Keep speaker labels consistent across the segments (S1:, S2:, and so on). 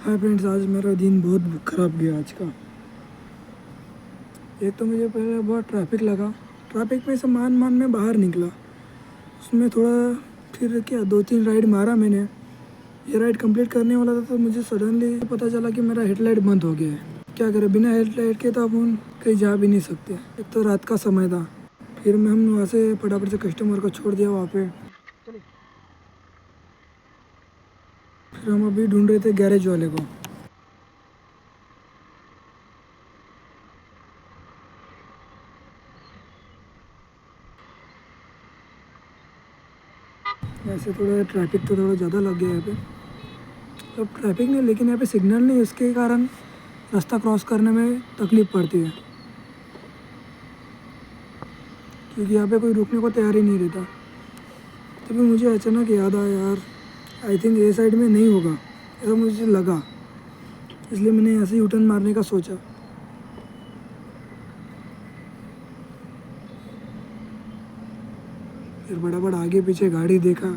S1: Hi friends, आज मेरा दिन बहुत ख़राब गया आज का। एक तो मुझे पहले बहुत ट्रैफिक लगा। ट्रैफिक में से मान में बाहर निकला। उसमें थोड़ा फिर क्या 2-3 राइड मारा मैंने। ये राइड कंप्लीट करने वाला था तो मुझे सडनली पता चला कि मेरा हेडलाइट बंद हो गया है। क्या करें, बिना हेडलाइट के तो अपन कहीं जा भी नहीं सकते। एक तो रात का समय था। फिर मैं हम वहाँ से फटाफट से कस्टमर को छोड़ दिया वहाँ पे। फिर हम अभी ढूंढ रहे थे गैरेज वाले को। ऐसे थोड़ा ट्रैफिक तो थोड़ा ज़्यादा लग गया यहाँ पे। अब ट्रैफिक नहीं, लेकिन यहाँ पे सिग्नल नहीं, उसके कारण रास्ता क्रॉस करने में तकलीफ़ पड़ती है, क्योंकि यहाँ पे कोई रुकने को तैयार ही नहीं रहता। तभी मुझे अचानक याद आया, यार आई थिंक ये साइड में नहीं होगा, ऐसा मुझे लगा। इसलिए मैंने यहाँ से यू टर्न मारने का सोचा। फिर बड़ा बड़ा आगे पीछे गाड़ी देखा।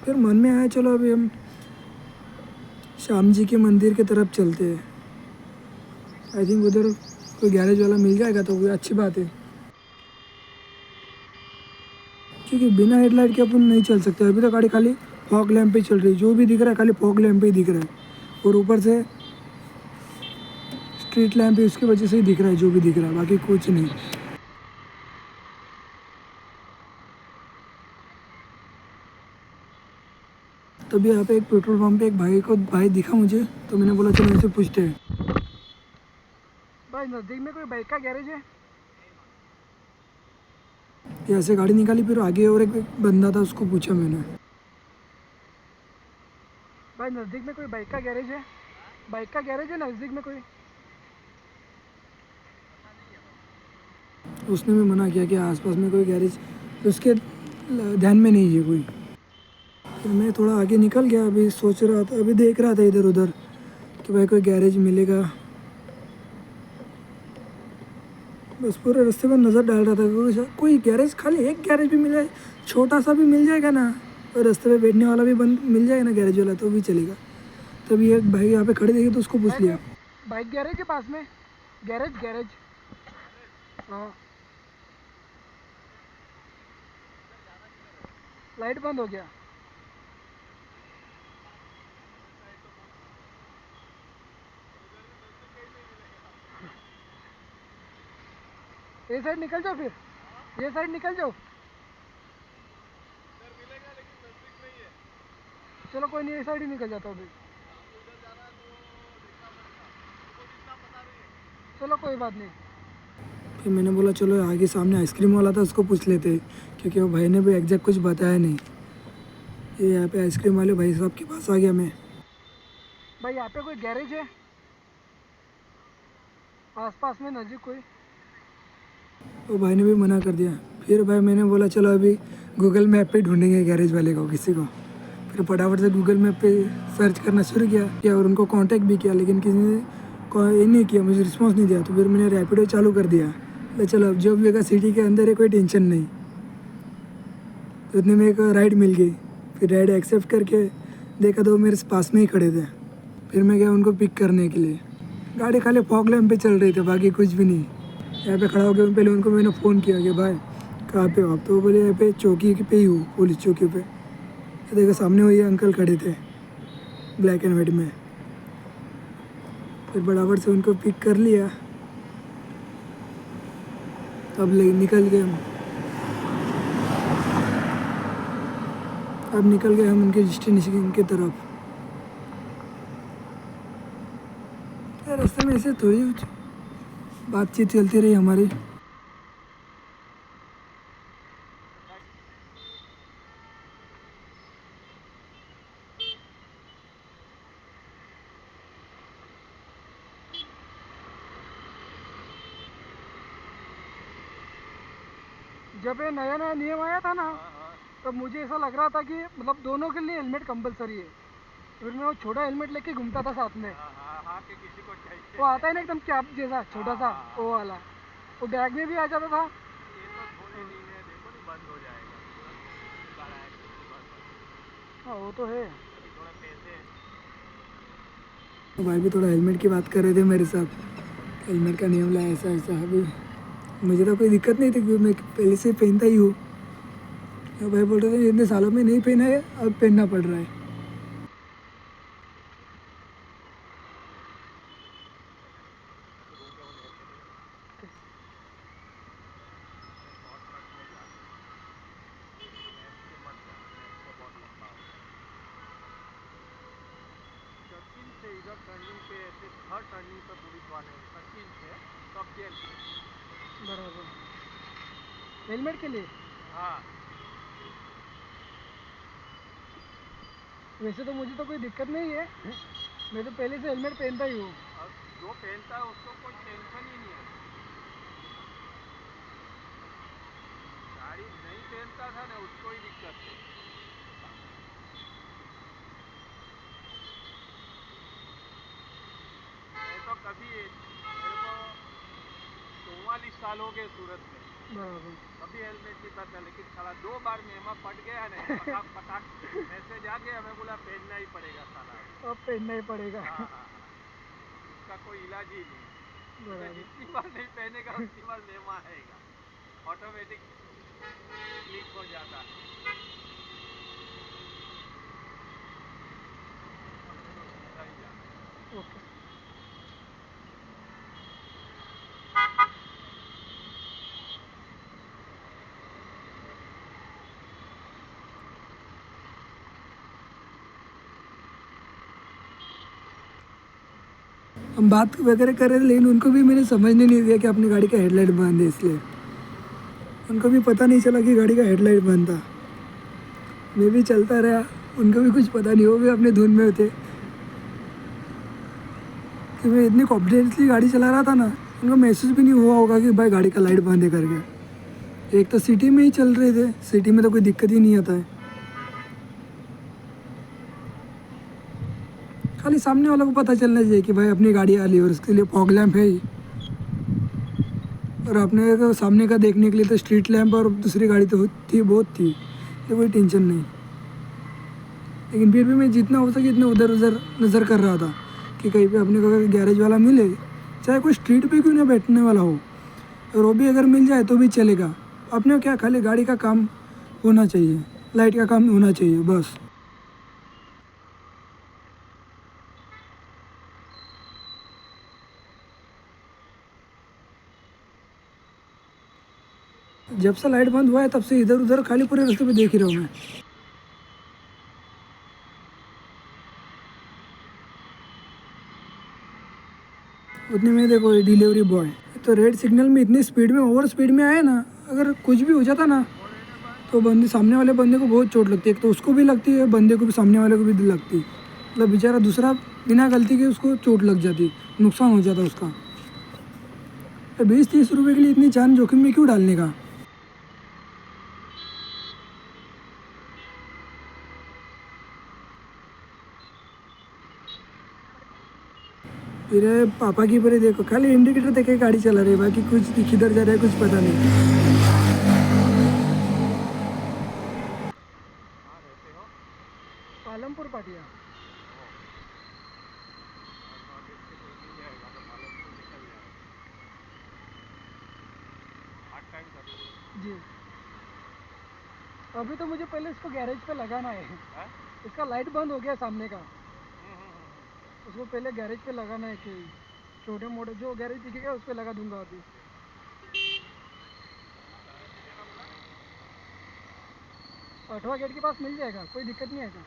S1: फिर मन में आया, चलो अभी हम श्याम जी के मंदिर की तरफ चलते हैं। आई थिंक उधर कोई गैरेज वाला मिल जाएगा तो कोई अच्छी बात है, क्योंकि बिना हेडलाइट के अपन नहीं चल सकते। अभी तो गाड़ी खाली फॉग लैम्प पे चल रही है, जो भी दिख रहा है खाली फॉग लैम्प पे ही दिख रहा है, और ऊपर से स्ट्रीट लैम्प है, उसकी वजह से ही दिख रहा है जो भी दिख रहा है, बाकी कुछ नहीं। तभी यहाँ पे एक पेट्रोल पंप पे एक भाई दिखा मुझे, तो मैंने बोला चलो इनसे पूछते हैं।
S2: भाई नज़दीक में कोई बाइक का गैरेज है?
S1: यहाँ से गाड़ी निकाली, फिर आगे और एक बंदा था, उसको पूछा मैंने।
S2: भाई नज़दीक में कोई बाइक का गैरेज है? बाइक का गैरेज है नज़दीक में कोई?
S1: उसने भी मना किया कि आसपास में कोई गैरेज उसके ध्यान में नहीं है कोई। फिर मैं थोड़ा आगे निकल गया। अभी सोच रहा था, अभी देख रहा था इधर उधर कि भाई कोई गैरेज मिलेगा। बस पूरे रास्ते में नज़र डाल रहा था, कोई गैरेज, खाली एक गैरेज भी मिल जाए, छोटा सा भी मिल जाएगा ना, और रास्ते में बैठने वाला भी बंद मिल जाएगा ना गैरेज वाला, तो भी चलेगा। तभी एक भाई यहाँ पे खड़े देखे तो उसको पूछ
S2: भाई
S1: लिया।
S2: कोई बाइक गैरेज है पास में? Garage garage. हाँ। लाइट बंद हो गया। ये साइड निकल जाओ, फिर ये साइड निकल जाओ। चलो कोई नहीं, ये साइड ही निकल जाता हूँ अभी। चलो कोई बात नहीं।
S1: फिर मैंने बोला चलो आगे सामने आइसक्रीम वाला था, उसको पूछ लेते, क्योंकि वो भाई ने भी एग्जैक्ट कुछ बताया नहीं। ये यहाँ पे आइसक्रीम वाले भाई साहब के पास आ गया मैं।
S2: भाई यहाँ पे कोई गैरेज है आसपास में, नज़दीक कोई?
S1: वो भाई ने भी मना कर दिया। फिर भाई मैंने बोला चलो अभी गूगल मैप पे ढूंढेंगे गैरेज वाले को, किसी को। फिर फटाफट से गूगल मैप पे सर्च करना शुरू किया और उनको कांटेक्ट भी किया, लेकिन किसी ने ये नहीं किया, मुझे रिस्पॉन्स नहीं दिया। तो फिर मैंने रैपिडो चालू कर दिया। तो चलो अब जो भी होगा सिटी के अंदर है, कोई टेंशन नहीं। तो इतने में एक राइड मिल गई। फिर राइड एक्सेप्ट करके देखा तो वो मेरे पास में ही खड़े थे। फिर मैं गया उनको पिक करने के लिए। गाड़ी खाली फॉग लैम्प पे चल रही थी, बाकी कुछ भी नहीं। यहाँ पे खड़ा हो गया, पहले उनको मैंने फ़ोन किया कि भाई कहाँ पे हो आप, तो वो बोले यहाँ पे चौकी पे ही हूँ, पुलिस चौकी पे। तो देखो सामने वही अंकल खड़े थे ब्लैक एंड वाइट में। फिर बराबर से उनको पिक कर लिया। अब ले निकल गए हम। अब निकल गए हम उनके डेस्टिनेशन की तरफ। यार रास्ते में ऐसे थोड़ी बातचीत चलती रही हमारी।
S2: जब ये नया नया नियम आया था ना, तब मुझे ऐसा लग रहा था कि मतलब दोनों के लिए हेलमेट कंपलसरी है। फिर मैं वो छोटा हेलमेट लेके घूमता था साथ में। वो आता है ना एकदम कैप जैसा छोटा सा, वो वाला। वो बैग में भी आ जाता था।
S3: ये तो थोड़े दिन है, देखो नहीं बंद हो जाएगा तुरंत। बार आएगा दूसरी बार बंद।
S2: हाँ वो तो है।
S3: अभी थोड़ा पैसे
S1: तो भाई भी थोड़ा हेलमेट की बात कर रहे थे मेरे साथ, हेलमेट का नियम लाया ऐसा ऐसा। अभी मुझे तो कोई दिक्कत नहीं थी क्योंकि मैं पहले से पहनता ही हूँ। तो भाई बोल रहे थे इतने सालों में नहीं पहना है, अब पहनना पड़ रहा है।
S3: सचिन से इधर टर्निंग पे ऐसे हर टर्निंग पे पुलिस वाले सचिन से सब जेल पे।
S2: बराबर। हेलमेट के लिए
S3: हाँ
S2: वैसे तो मुझे तो कोई दिक्कत नहीं है, मैं तो पहले से हेलमेट पहनता ही हूँ।
S3: और जो पहनता है उसको कोई टेंशन ही नहीं है। गाड़ी नहीं पहनता था ना उसको ही दिक्कत है। मैं तो कभी मेरे को 44 साल हो गए सूरत में,
S2: बराबर।
S3: कभी हेलमेट नहीं पहनता, लेकिन साला 2 बार मेहमा फट गया ना, पटाख पटाख मैसेज आ गया, मैं बोला पहनना ही पड़ेगा साला।
S2: अब पहनना ही पड़ेगा।
S3: हाँ हाँ हाँ, इसका कोई इलाज ही नहीं। क्योंकि
S2: बराबर।
S3: जितनी बार नहीं पहनेगा उतनी बार मेहमा आएगा, ऑटोमेटिक क्लिक हो जाता है। हमको तो सीधा ही जाना है।
S2: ओके।
S1: हम बात वगैरह कर रहे थे लेकिन उनको भी मैंने समझने नहीं दिया कि अपनी गाड़ी का हेडलाइट बंद है, इसलिए उनको भी पता नहीं चला कि गाड़ी का हेडलाइट बंद था। मैं भी चलता रहा, उनको भी कुछ पता नहीं, वो भी अपने धुन में थे कि मैं इतनी कॉन्फिडेंसली गाड़ी चला रहा था ना, उनको महसूस भी नहीं हुआ होगा कि भाई गाड़ी का लाइट बंद है करके। एक तो सिटी में ही चल रहे थे, सिटी में तो कोई दिक्कत ही नहीं आता है। खाली सामने वालों को पता चलना चाहिए कि भाई अपनी गाड़ी आ ली और उसके लिए फॉग लैंप है ही, और अपने को सामने का देखने के लिए तो स्ट्रीट लैंप और दूसरी गाड़ी तो थी, बहुत थी, तो कोई टेंशन नहीं। लेकिन फिर भी मैं जितना हो सके इतना उधर उधर नज़र कर रहा था कि कहीं पे अपने को अगर गैरेज वाला मिले, चाहे कोई स्ट्रीट पे क्यों ना बैठने वाला हो, और वो भी अगर मिल जाए तो भी चलेगा। अपने को क्या, खाली गाड़ी का काम होना चाहिए, लाइट का काम होना चाहिए बस। जब से लाइट बंद हुआ है तब से इधर उधर खाली पूरे रास्ते पे देख ही रहा हूँ मैं। उतने में देखो ये डिलीवरी बॉय तो रेड सिग्नल में इतनी स्पीड में, ओवर स्पीड में आए ना, अगर कुछ भी हो जाता ना तो बंदे, सामने वाले बंदे को बहुत चोट लगती है। एक तो उसको भी लगती है, बंदे को भी, सामने वाले को भी लगती है। मतलब बेचारा दूसरा बिना गलती के उसको चोट लग जाती, नुकसान हो जाता उसका। 20-30 रुपए के लिए इतनी जान जोखिम में क्यों डालने का। फिर पापा की परे देखो, खाली इंडिकेटर देखे गाड़ी चला रहे, बाकी कुछ किधर जा रहा है कुछ पता नहीं।
S3: कहाँ रहते हो?
S2: पालमपुर पाटिया।
S3: ओ, 8 से कोई मिल जाएगा तो पालनपुर निकल जाएगा। पार्ट टाइम करते हो?
S2: जी। अभी तो मुझे पहले इसको गैरेज पे लगाना है।
S3: हैं?
S2: इसका लाइट बंद हो गया सामने का,
S3: हम्म।
S2: उसको पहले गैरेज पे लगाना है कि छोटे मोटे जो गैरेज दिखेगा उस पर लगा दूंगा अभी। 8वां गेट के पास मिल जाएगा, कोई दिक्कत नहीं आएगा।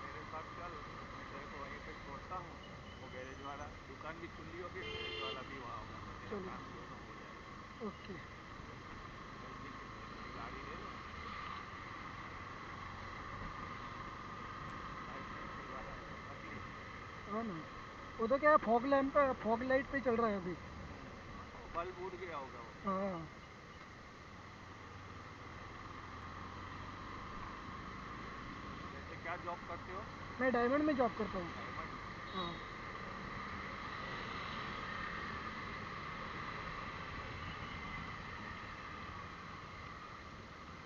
S3: मेरे साथ चल, मैं तेरे को वहीं पे छोड़ता हूँ। वो गैरेज वाला दुकान भी खुली होगी, गैरेज वाला भी वहाँ होगा, तो तेरा
S2: चलो।
S3: काम दोनों हो जाएगा।
S2: ओके।
S3: नज़दीक ही पड़ेगा, ये गाड़ी ले लो, लाइट सेंसर वाला है तो तकलीफ है।
S2: हाँ ना, वो तो क्या है, फॉग लैंप पे, फॉग लाइट पे चल रहा है अभी।
S3: हाँ तो बल्ब उड़ गया होगा वो।
S2: हाँ।
S3: वैसे क्या जॉब करते हो?
S2: मैं डायमंड में जॉब करता हूँ।
S3: डायमंड में?
S2: हाँ।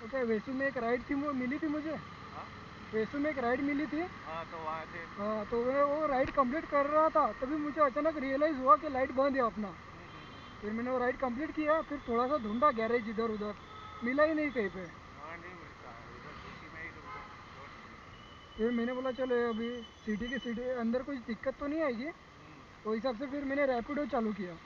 S2: अच्छा वैसे में एक राइड थी वो मिली थी मुझे,
S3: हाँ
S2: वैसे में एक राइड मिली थी।
S3: हाँ, तो वहाँ थे।
S2: हाँ तो मैं वो राइड कंप्लीट कर रहा था, तभी मुझे अचानक रियलाइज़ हुआ कि लाइट बंद है अपना। फिर मैंने वो राइड कंप्लीट किया, फिर थोड़ा सा ढूंढा गैरेज इधर उधर, मिला ही नहीं कहीं पे।
S3: वहाँ नहीं मिलता है, इधर सिटी में ही तुमको ढूंढ मिलेगा।
S2: फिर मैंने बोला चलो अभी सिटी के सिटी अंदर कुछ दिक्कत तो नहीं आएगी, तो हिसाब से फिर मैंने रैपिडो चालू किया।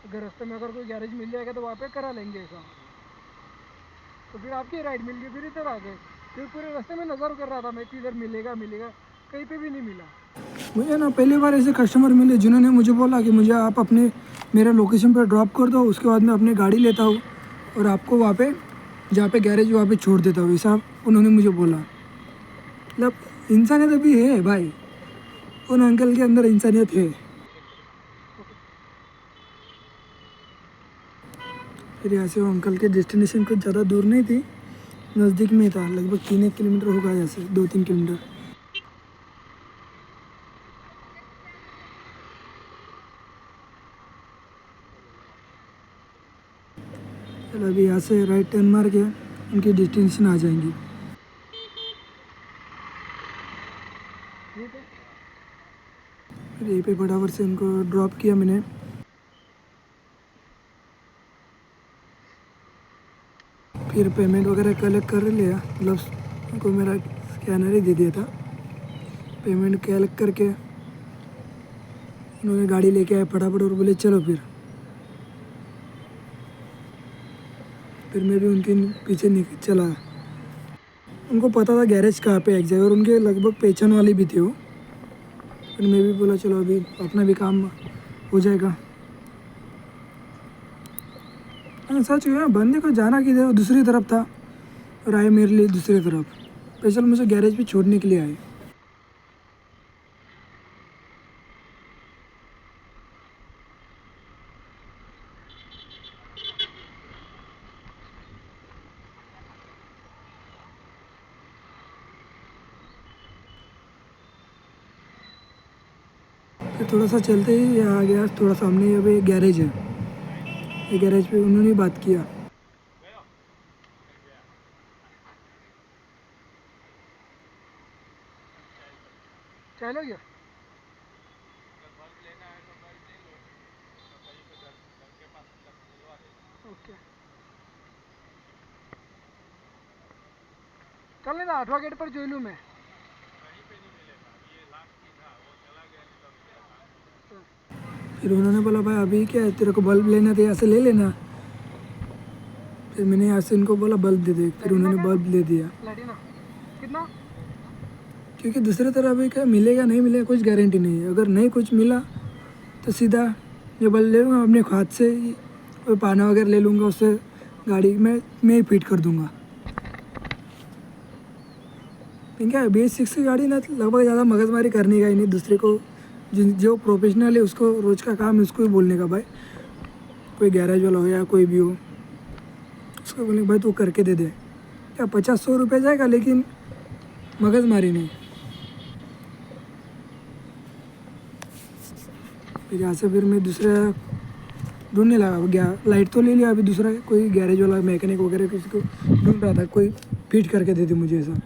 S2: अगर रास्ते में अगर कोई गैरेज मिल जाएगा तो वहाँ पे करा लेंगे ऐसा। तो फिर आपकी राइड मिल गई, फिर इधर आ गए। फिर पूरे रास्ते में नज़र कर रहा था मैं कि इधर मिलेगा मिलेगा, कहीं पे भी नहीं मिला।
S1: मुझे ना पहली बार ऐसे कस्टमर मिले जिन्होंने मुझे बोला कि मुझे आप अपने मेरे लोकेशन पर ड्रॉप कर दो, उसके बाद मैं अपनी गाड़ी लेता हूँ और आपको वहाँ पे जहाँ पे गैरेज वहाँ पे छोड़ देता हूँ, ऐसा उन्होंने मुझे बोला। मतलब इंसानियत अभी है भाई, उन अंकल के अंदर इंसानियत है। फिर यहाँ से वो अंकल के डेस्टिनेशन कुछ ज़्यादा दूर नहीं थी, नज़दीक में ही था, लगभग 3-1 किलोमीटर होगा यहाँ से, 2-3 किलोमीटर। चलो अभी यहाँ से राइट टर्न मार के उनकी डेस्टिनेशन आ जाएंगी।
S2: ठीक है।
S1: फिर यहीं पे फटाफट से उनको ड्रॉप किया मैंने। फिर पेमेंट वगैरह कलेक्ट कर लिया, मतलब उनको मेरा स्कैनर ही दे दिया था। पेमेंट कलेक्ट करके उन्होंने गाड़ी लेके आए फटाफट और बोले चलो फिर मैं भी उनके पीछे चला। उनको पता था गैरेज कहाँ पे एग्जैक्ट, और उनके लगभग पहचान वाले भी थे वो। फिर मैं भी बोला चलो अभी अपना भी काम हो जाएगा। हाँ सच है, बंदे को जाना किधर, वो दूसरी तरफ था और आए मेरे लिए दूसरी तरफ, स्पेशल मुझे गैरेज पे छोड़ने के लिए आए। फिर थोड़ा सा चलते ही यहाँ आ गया, थोड़ा सामने यहाँ पे गैरेज है। ये गैरेज पे उन्होंने बात किया।
S2: चाय लो गया।
S3: अगर बल्ब लेना है तो बल्ब ले लो, तो कहीं पे घर के पास दिलवा देना।
S2: ओके चल नहीं ना, 8वां गेट पर जो लूँ मैं।
S3: कहीं पे नहीं मिलेगा, ये लास्ट ही था, वो चला गया नहीं तो अभी तेरा काम हो गया।
S1: फिर उन्होंने बोला भाई अभी क्या है, तेरे को बल्ब लेना था यहाँ से ले लेना। फिर मैंने यहाँ से इनको बोला बल्ब दे दे, फिर उन्होंने बल्ब दे दिया।
S2: प्लेटिना कितना?
S1: क्योंकि दूसरी तरह अभी क्या मिलेगा नहीं मिलेगा कुछ गारंटी नहीं है। अगर नहीं कुछ मिला तो सीधा ये बल्ब ले लूँगा अपने हाथ से, कोई पाना वगैरह ले लूँगा, उससे गाड़ी में मैं ही फिट कर दूँगा। क्या है BS6 की गाड़ी ना लगभग ज़्यादा मगजमारी करने का ही नहीं, दूसरे को जो प्रोफेशनल है उसको रोज़ का काम है उसको ही बोलने का, भाई कोई गैरेज वाला हो या कोई भी हो उसको बोलने भाई तू करके दे दे। क्या 50-100 रुपये जाएगा, लेकिन मगजमारी नहीं। फिर यहाँ से फिर मैं दूसरा ढूंढने लगा, गया लाइट तो ले लिया, अभी दूसरा कोई गैरेज वाला मैकेनिक वगैरह किसी को ढूंढ रहा था, कोई फिट करके दे दे मुझे ऐसा।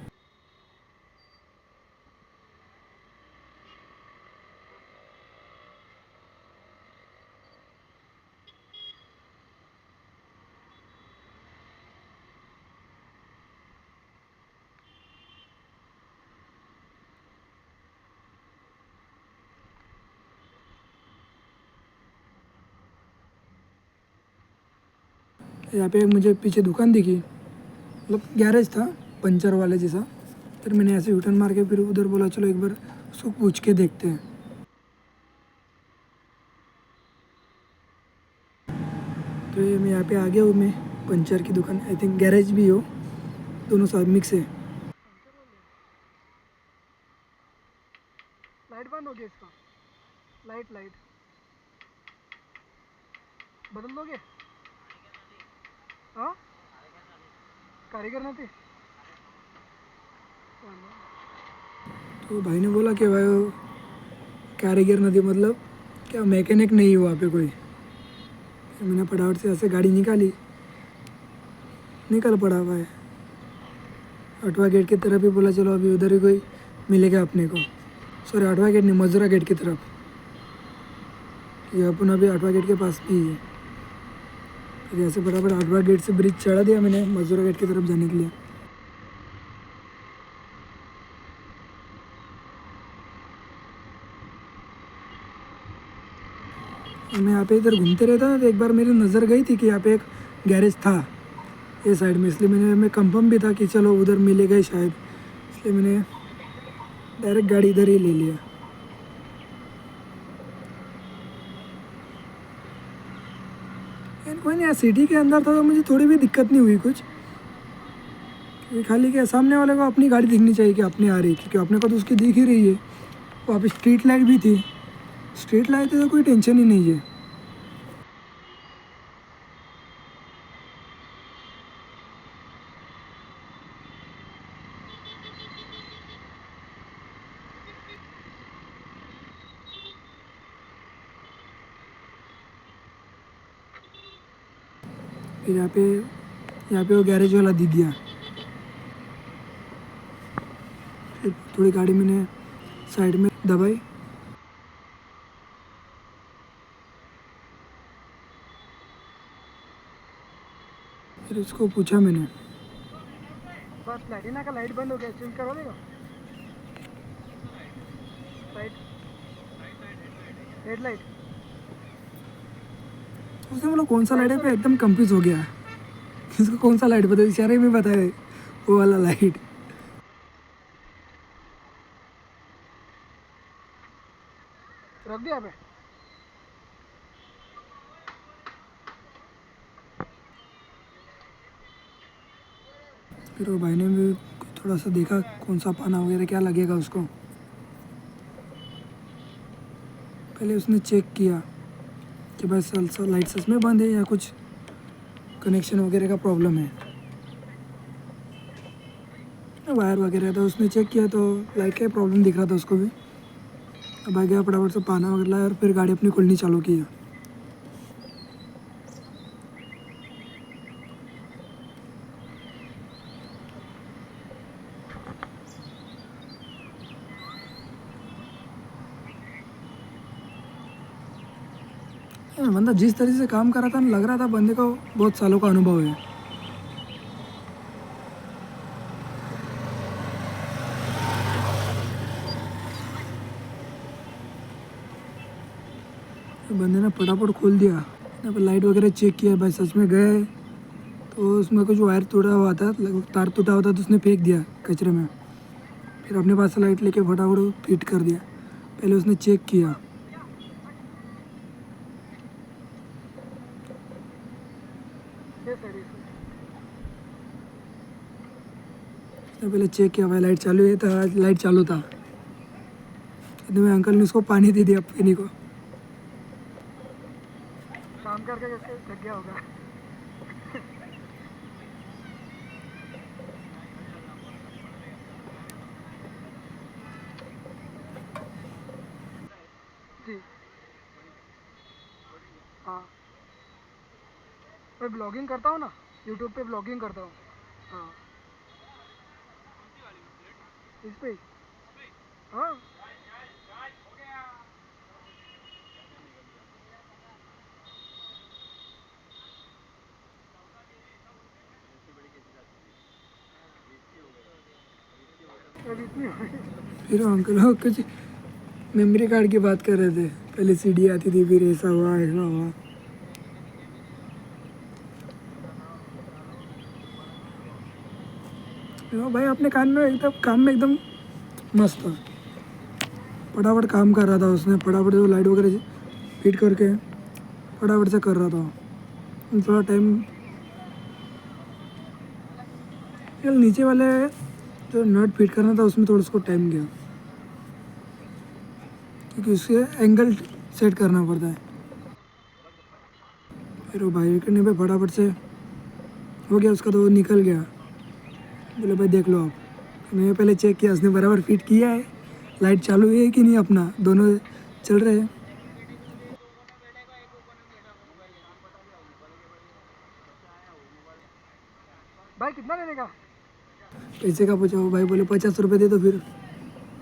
S1: यहाँ पे मुझे पीछे दुकान दिखी, मतलब गैरेज था पंचर वाले जैसा। फिर मैंने ऐसे यूटर्न मार के फिर उधर बोला चलो एक बार उसको पूछ के देखते हैं। तो ये मैं यहाँ पे आ गया हूँ, मैं पंचर की दुकान, आई थिंक गैरेज भी हो, दोनों साथ मिक्स है।
S2: लाइट बंद हो गया इसका, लाइट लाइट बदल दोगे? हाँ कारीगर ना थे।
S1: तो भाई ने बोला कि भाई वो कारीगर नहीं, मतलब क्या मैकेनिक नहीं है वहाँ पे कोई। फिर मैंने फटाफट से ऐसे गाड़ी निकल पड़ा हुआ है। 8वां गेट की तरफ ही बोला चलो अभी उधर ही कोई मिलेगा अपने को। सॉरी 8वां गेट नहीं, मजूरा गेट की तरफ। ये अपन अभी 8वां गेट के पास भी है। फिर ऐसे फटाफट 8वां गेट से ब्रिज चढ़ा दिया मैंने मजूरा गेट की तरफ जाने के लिए। और मैं यहाँ पे इधर घूमते रहता था तो एक बार मेरी नज़र गई थी कि यहाँ पे एक गैरेज था ये साइड में, इसलिए मैं कंफर्म भी था कि चलो उधर मिलेगा ही शायद, इसलिए मैंने डायरेक्ट गाड़ी इधर ही ले लिया। कोई नहीं, सिटी के अंदर था तो मुझे थोड़ी भी दिक्कत नहीं हुई कुछ। ये खाली क्या सामने वाले को अपनी गाड़ी दिखनी चाहिए कि अपनी आ रही है, क्योंकि अपने को तो उसकी दिख ही रही है। वहाँ पे स्ट्रीट लाइट भी थी, स्ट्रीट लाइट थी तो कोई टेंशन ही नहीं है। फिर यहाँ पे वो गैरेज वाला दिख गया। फिर थोड़ी गाड़ी मैंने साइड में दबाई। फिर उसको पूछा मैंने,
S2: बस प्लेटिना का लाइट बंद हो गया, चेंज करवा देगा। Right headlight.
S1: उसने बोला कौन सा लाइट है, पे एकदम कंफ्यूज हो गया। इसको कौन सा लाइट बता, इशारे में बताए वो वाला लाइट।
S2: रख दिया पे।
S1: फिर वो भाई ने भी थोड़ा सा देखा कौन सा पाना वगैरह क्या लगेगा उसको। पहले उसने चेक किया कि बस लाइट सच में बंद है या कुछ कनेक्शन वगैरह का प्रॉब्लम है, वायर वगैरह था। उसने चेक किया तो लाइट का प्रॉब्लम दिख रहा था उसको भी। अब आ गया फटाफट से पाना वगैरह लाया और फिर गाड़ी अपनी खुलनी चालू की। बंदा जिस तरह से काम कर रहा था लग रहा था बंदे को बहुत सालों का अनुभव है। बंदे ने फटाफट खोल दिया, यहाँ पर लाइट वगैरह चेक किया। भाई सच में गए तो उसमें कुछ वायर टूटा हुआ था, तार टूटा हुआ था तो उसने फेंक दिया कचरे में। फिर अपने पास से लाइट लेके फटाफट फिट कर दिया। पहले उसने चेक किया, पहले चेक किया भाई लाइट चालू है, था लाइट चालू था। इतने में अंकल ने उसको पानी दे दिया पीने को।
S2: काम करके थक गया होगा। जी हाँ, मैं ब्लॉगिंग करता हूँ ना, यूट्यूब पे ब्लॉगिंग करता हूँ। हाँ इस पे ही। हाँ अब इतनी हो गई।
S1: फिर अंकल वो कुछ मेमोरी कार्ड की बात कर रहे थे, पहले सीडी आती थी फिर ऐसा हुआ ऐसा हुआ। भाई अपने काम में एकदम मस्त था। फटाफट काम कर रहा था उसने, फटाफट जो लाइट वगैरह फिट करके फटाफट से कर रहा था। थोड़ा टाइम नीचे वाले जो नट फिट करना था उसमें थोड़ा उसको टाइम गया, क्योंकि उसके एंगल सेट करना पड़ता है। फिर वो भाई करने पे फटाफट से हो गया उसका, तो वो निकल गया। बोले भाई देख लो आप। मैंने पहले चेक किया, उसने बराबर फिट किया है, लाइट चालू है कि नहीं, अपना दोनों चल रहे हैं।
S2: भाई कितना लेने का?
S1: पैसे का पूछा, वो भाई बोले 50 रुपये दे दो। फिर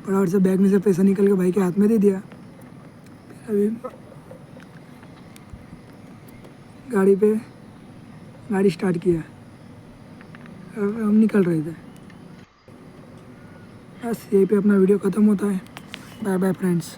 S1: फटाफट से बैग में से पैसा निकल के भाई के हाथ में दे दिया। फिर अभी गाड़ी स्टार्ट किया, अब हम निकल रहे थे। बस यहीं पे अपना वीडियो ख़त्म होता है। Bye bye friends.